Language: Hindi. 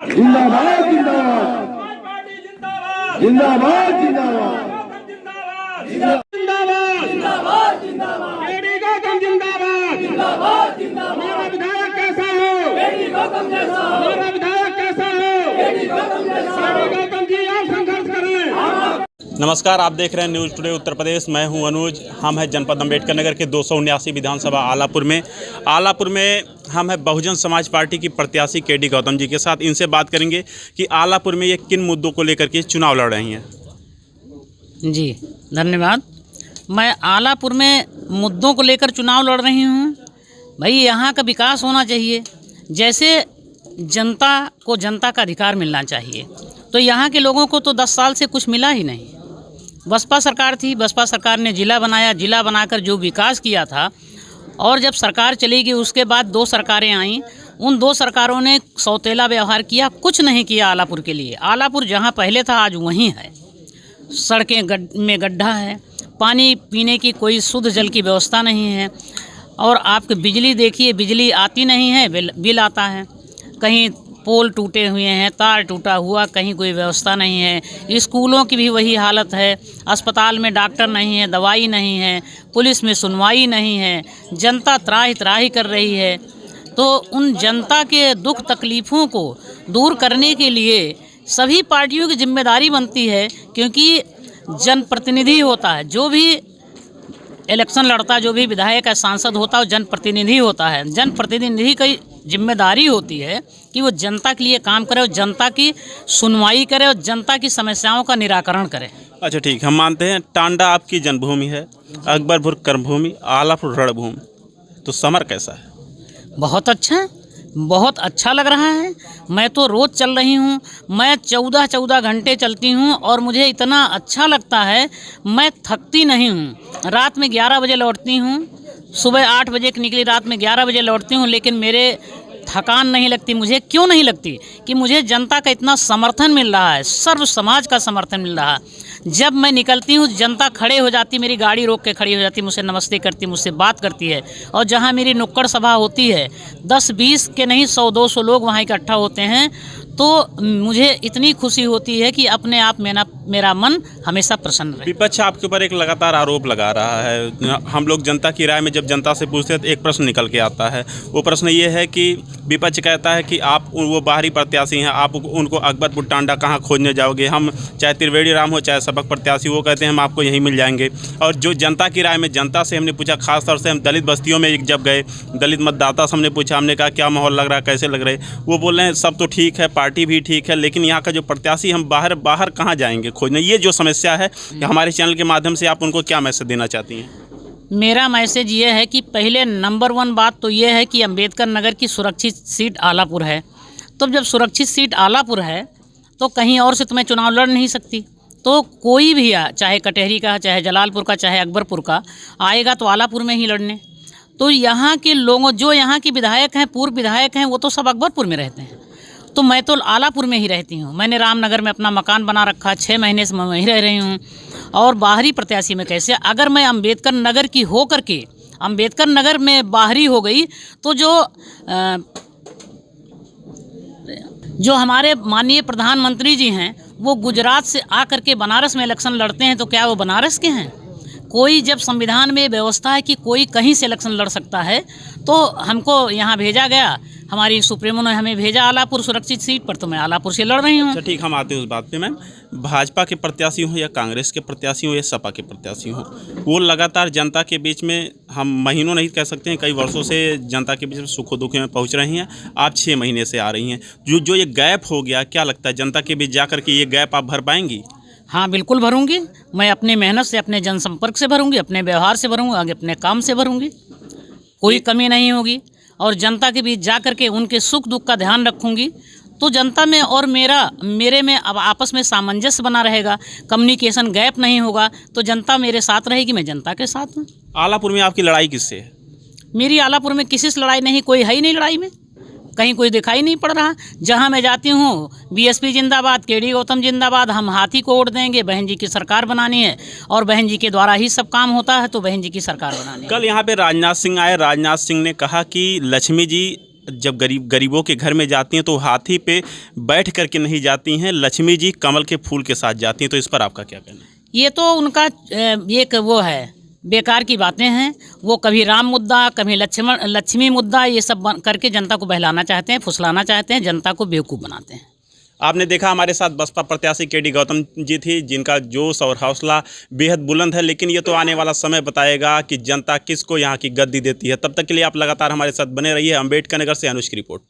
जिंदाबाद जिंदाबाद जिंदाबाद जिंदाबाद जिंदाबाद जिंदाबाद जिंदाबाद केडी गौतम जिंदाबाद जिंदाबाद जिंदाबाद हमारा विधायक कैसा हो केडी गौतम जैसा हमारा विधायक कैसा हो केडी गौतम जैसा केडी गौतम जी आप संघर्ष करें। नमस्कार, आप देख रहे हैं न्यूज़ टुडे उत्तर प्रदेश। मैं हूं अनुज। हम हैं जनपद अम्बेडकर नगर के 279 विधानसभा आलापुर में हम हैं बहुजन समाज पार्टी की प्रत्याशी केडी गौतम जी के साथ। इनसे बात करेंगे कि आलापुर में ये किन मुद्दों को लेकर के चुनाव लड़ रही हैं। जी धन्यवाद। मैं आलापुर में मुद्दों को लेकर चुनाव लड़ रही हूँ। भाई यहाँ का विकास होना चाहिए, जैसे जनता को जनता का अधिकार मिलना चाहिए। तो यहाँ के लोगों को तो 10 साल से कुछ मिला ही नहीं। बसपा सरकार थी, बसपा सरकार ने जिला बनाया, जिला बनाकर जो विकास किया था, और जब सरकार चली गई उसके बाद 2 सरकारें आईं। उन 2 सरकारों ने सौतेला व्यवहार किया, कुछ नहीं किया आलापुर के लिए। आलापुर जहाँ पहले था आज वहीं है। सड़कें में गड्ढा है, पानी पीने की कोई शुद्ध जल की व्यवस्था नहीं है, और आपकी बिजली देखिए, बिजली आती नहीं है, बिल आता है। कहीं पोल टूटे हुए हैं, तार टूटा हुआ, कहीं कोई व्यवस्था नहीं है। स्कूलों की भी वही हालत है। अस्पताल में डॉक्टर नहीं है, दवाई नहीं है, पुलिस में सुनवाई नहीं है। जनता त्राही त्राही कर रही है। तो उन जनता के दुख तकलीफ़ों को दूर करने के लिए सभी पार्टियों की जिम्मेदारी बनती है, क्योंकि जनप्रतिनिधि होता है, जो भी इलेक्शन लड़ता है, जो भी विधायक या सांसद होता है, वो जनप्रतिनिधि होता है। जनप्रतिनिधि की जिम्मेदारी होती है कि वो जनता के लिए काम करे और जनता की सुनवाई करे और जनता की समस्याओं का निराकरण करे। अच्छा ठीक, हम मानते हैं टांडा आपकी जन्मभूमि है, अकबरपुर कर्मभूमि, आलापुर रणभूमि, तो समर कैसा है? बहुत अच्छा है, बहुत अच्छा लग रहा है। मैं तो रोज़ चल रही हूँ, मैं 14 घंटे चलती हूँ और मुझे इतना अच्छा लगता है, मैं थकती नहीं हूँ। रात में 11 बजे लौटती हूँ, सुबह 8 बजे की निकली, रात में 11 बजे लौटती हूँ, लेकिन मेरे थकान नहीं लगती। मुझे क्यों नहीं लगती? कि मुझे जनता का इतना समर्थन मिल रहा है, सर्व समाज का समर्थन मिल रहा है। जब मैं निकलती हूँ, जनता खड़े हो जाती, मेरी गाड़ी रोक के खड़ी हो जाती, मुझसे नमस्ते करती, मुझसे बात करती है। और जहाँ मेरी नुक्कड़ सभा होती है, 10-20 के नहीं 100-200 लोग वहाँ इकट्ठा होते हैं, तो मुझे इतनी खुशी होती है कि अपने आप मेरा मन हमेशा प्रसन्न रहे। विपक्ष आपके ऊपर एक लगातार आरोप लगा रहा है। हम लोग जनता की राय में जब जनता से पूछते हैं तो एक प्रश्न निकल के आता है। वो प्रश्न ये है कि विपक्ष कहता है कि आप वो बाहरी प्रत्याशी हैं, आप उनको अकबरपुर टांडा कहाँ खोजने जाओगे? हम चाहे त्रिवेणी राम हो, चाहे सबक प्रत्याशी, वो कहते हैं हम आपको यहीं मिल जाएंगे। और जो जनता की राय में जनता से हमने पूछा, खासतौर से हम दलित बस्तियों में जब गए, दलित मतदाता से हमने पूछा, हमने कहा क्या माहौल लग रहा है, कैसे लग रहे? वो बोल रहे हैं सब तो ठीक है, पार्टी भी ठीक है, लेकिन यहाँ का जो प्रत्याशी हम बाहर कहाँ जाएंगे खोजने? ये जो समस्या है, हमारे चैनल के माध्यम से आप उनको क्या मैसेज देना चाहती हैं? मेरा मैसेज ये है कि पहले नंबर 1 बात तो ये है कि अम्बेडकर नगर की सुरक्षित सीट आलापुर है। तो जब सुरक्षित सीट आलापुर है तो कहीं और से तो मैं चुनाव लड़ नहीं सकती। तो कोई भी चाहे कटहरी का, चाहे जलालपुर का, चाहे अकबरपुर का आएगा तो आलापुर में ही लड़ने। तो यहाँ के लोगों, जो यहाँ के विधायक हैं, पूर्व विधायक हैं, वो तो सब अकबरपुर में रहते हैं। तो मैं तो आलापुर में ही रहती हूँ। मैंने रामनगर में अपना मकान बना रखा, 6 महीने से मैं वहीं रह रही हूँ। और बाहरी प्रत्याशी में कैसे? अगर मैं अम्बेडकर नगर की हो करके अम्बेडकर नगर में बाहरी हो गई तो जो हमारे माननीय प्रधानमंत्री जी हैं, वो गुजरात से आकर के बनारस में इलेक्शन लड़ते हैं, तो क्या वो बनारस के हैं? कोई जब संविधान में व्यवस्था है कि कोई कहीं से इलेक्शन लड़ सकता है, तो हमको यहाँ भेजा गया, हमारी सुप्रीमो ने हमें भेजा आलापुर सुरक्षित सीट पर, तो मैं आलापुर से लड़ रही हूँ। अच्छा ठीक, हम आते हैं उस बात पे। मैम, भाजपा के प्रत्याशी हो या कांग्रेस के प्रत्याशी हो या सपा के प्रत्याशी हो, वो लगातार जनता के बीच में, हम महीनों नहीं कह सकते हैं, कई वर्षों से जनता के बीच में सुख दुख में पहुँच रही हैं। आप 6 महीने से आ रही हैं। जो ये गैप हो गया, क्या लगता है जनता के बीच जा कर के ये गैप आप भर पाएंगी? हाँ बिल्कुल भरूंगी। मैं अपनी मेहनत से, अपने जनसंपर्क से भरूंगी, अपने व्यवहार से भरूंगी, आगे अपने काम से भरूंगी। कोई कमी नहीं होगी। और जनता के बीच जा कर के उनके सुख दुख का ध्यान रखूंगी, तो जनता में और मेरे में अब आपस में सामंजस्य बना रहेगा, कम्युनिकेशन गैप नहीं होगा, तो जनता मेरे साथ रहेगी, मैं जनता के साथ हूँ। आलापुर में आपकी लड़ाई किससे है? मेरी आलापुर में किसी से लड़ाई नहीं, कोई है ही नहीं लड़ाई में, कहीं कोई दिखाई नहीं पड़ रहा। जहाँ मैं जाती हूँ, बीएसपी जिंदाबाद, केडी गौतम जिंदाबाद, हम हाथी को वोट देंगे, बहन जी की सरकार बनानी है और बहन जी के द्वारा ही सब काम होता है, तो बहन जी की सरकार बनानी है। कल यहाँ पे राजनाथ सिंह आए। राजनाथ सिंह ने कहा कि लक्ष्मी जी जब गरीबों के घर में जाती हैं तो हाथी पे बैठ कर के नहीं जाती हैं, लक्ष्मी जी कमल के फूल के साथ जाती हैं। तो इस पर आपका क्या कहना है? ये तो उनका एक वो है, बेकार की बातें हैं। वो कभी राम मुद्दा, कभी लक्ष्मी मुद्दा, ये सब करके जनता को बहलाना चाहते हैं, फुसलाना चाहते हैं, जनता को बेवकूफ़ बनाते हैं। आपने देखा हमारे साथ बसपा प्रत्याशी केडी गौतम जी थी, जिनका जोश और हौसला बेहद बुलंद है, लेकिन ये तो आने वाला समय बताएगा कि जनता किसको यहाँ की गद्दी देती है। तब तक के लिए आप लगातार हमारे साथ बने रहिए। अम्बेडकर नगर से अनुज की रिपोर्ट।